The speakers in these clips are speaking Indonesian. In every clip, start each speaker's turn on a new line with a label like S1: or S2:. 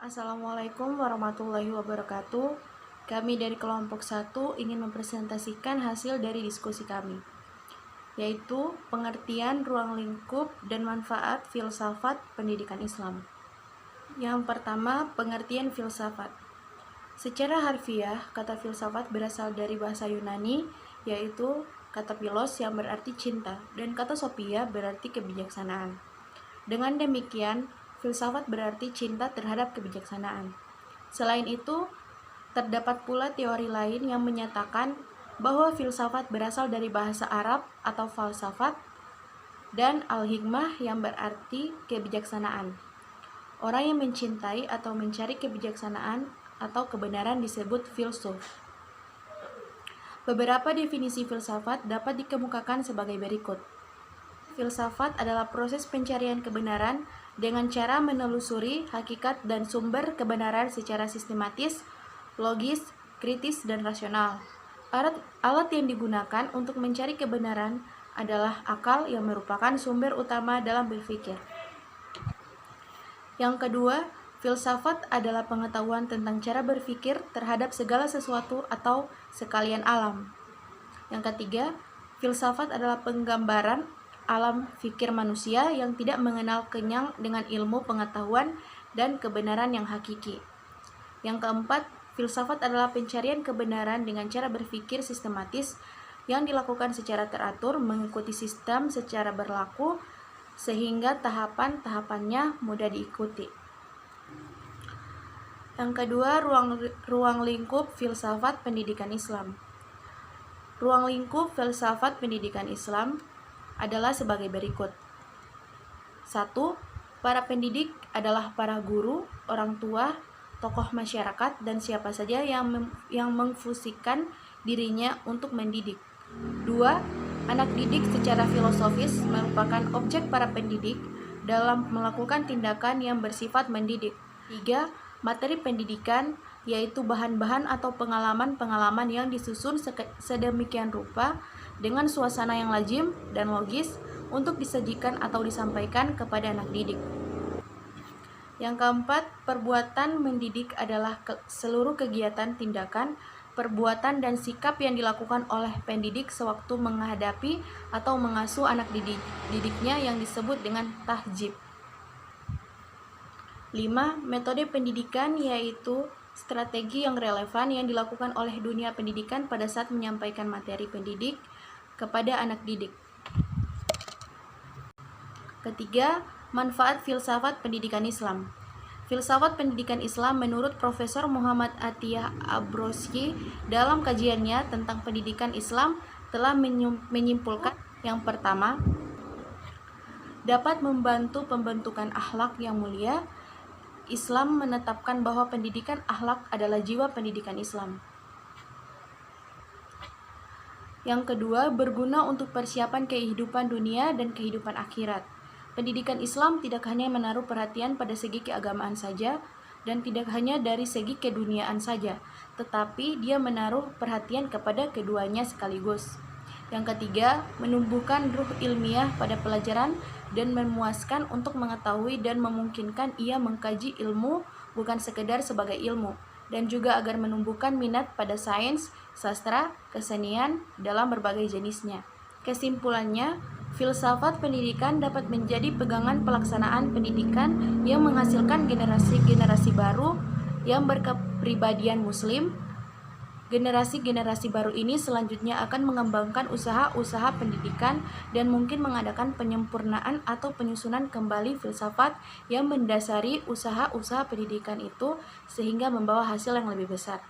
S1: Assalamualaikum warahmatullahi wabarakatuh. Kami dari kelompok 1 ingin mempresentasikan hasil dari diskusi kami, yaitu pengertian ruang lingkup dan manfaat filsafat pendidikan Islam. Yang pertama, pengertian filsafat. Secara harfiah, kata filsafat berasal dari bahasa Yunani, yaitu kata philos yang berarti cinta, dan kata sophia berarti kebijaksanaan. Dengan demikian, filsafat berarti cinta terhadap kebijaksanaan. Selain itu, terdapat pula teori lain yang menyatakan bahwa filsafat berasal dari bahasa Arab atau falsafat dan al-hikmah yang berarti kebijaksanaan. Orang yang mencintai atau mencari kebijaksanaan atau kebenaran disebut filsuf. Beberapa definisi filsafat dapat dikemukakan sebagai berikut. Filsafat adalah proses pencarian kebenaran dengan cara menelusuri hakikat dan sumber kebenaran secara sistematis, logis, kritis, dan rasional. Alat yang digunakan untuk mencari kebenaran adalah akal yang merupakan sumber utama dalam berpikir. Yang kedua, filsafat adalah pengetahuan tentang cara berpikir terhadap segala sesuatu atau sekalian alam. Yang ketiga, filsafat adalah penggambaran alam fikir manusia yang tidak mengenal kenyang dengan ilmu pengetahuan dan kebenaran yang hakiki. Yang keempat, filsafat adalah pencarian kebenaran dengan cara berpikir sistematis yang dilakukan secara teratur mengikuti sistem secara berlaku sehingga tahapan-tahapannya mudah diikuti. Yang kedua, ruang lingkup filsafat pendidikan Islam. Ruang lingkup filsafat pendidikan Islam adalah sebagai berikut. 1. Para pendidik adalah para guru, orang tua, tokoh masyarakat, dan siapa saja yang memfungsikan dirinya untuk mendidik. 2. Anak didik secara filosofis merupakan objek para pendidik dalam melakukan tindakan yang bersifat mendidik. 3. Materi pendidikan yaitu bahan-bahan atau pengalaman-pengalaman yang disusun sedemikian rupa dengan suasana yang lazim dan logis untuk disajikan atau disampaikan kepada anak didik. Yang keempat, perbuatan mendidik adalah seluruh kegiatan, tindakan, perbuatan, dan sikap yang dilakukan oleh pendidik sewaktu menghadapi atau mengasuh anak didiknya yang disebut dengan tahjib. 5. Metode pendidikan yaitu strategi yang relevan yang dilakukan oleh dunia pendidikan pada saat menyampaikan materi pendidik kepada anak didik. Ketiga, manfaat filsafat pendidikan Islam. Filsafat pendidikan Islam menurut Profesor Muhammad Atiyah Abrosyi dalam kajiannya tentang pendidikan Islam telah menyimpulkan yang pertama, dapat membantu pembentukan akhlak yang mulia. Islam menetapkan bahwa pendidikan akhlak adalah jiwa pendidikan Islam. Yang kedua, berguna untuk persiapan kehidupan dunia dan kehidupan akhirat. Pendidikan Islam tidak hanya menaruh perhatian pada segi keagamaan saja dan tidak hanya dari segi keduniaan saja, tetapi dia menaruh perhatian kepada keduanya sekaligus. Yang ketiga, menumbuhkan ruh ilmiah pada pelajaran dan memuaskan untuk mengetahui dan memungkinkan ia mengkaji ilmu bukan sekedar sebagai ilmu, dan juga agar menumbuhkan minat pada sains, sastra, kesenian dalam berbagai jenisnya. Kesimpulannya, filsafat pendidikan dapat menjadi pegangan pelaksanaan pendidikan yang menghasilkan generasi-generasi baru yang berkepribadian muslim. Generasi-generasi baru ini selanjutnya akan mengembangkan usaha-usaha pendidikan dan mungkin mengadakan penyempurnaan atau penyusunan kembali filsafat yang mendasari usaha-usaha pendidikan itu sehingga membawa hasil yang lebih besar.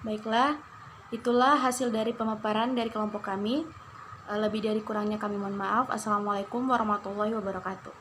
S1: Baiklah, itulah hasil dari pemaparan dari kelompok kami. Lebih dari kurangnya kami mohon maaf. Assalamualaikum warahmatullahi wabarakatuh.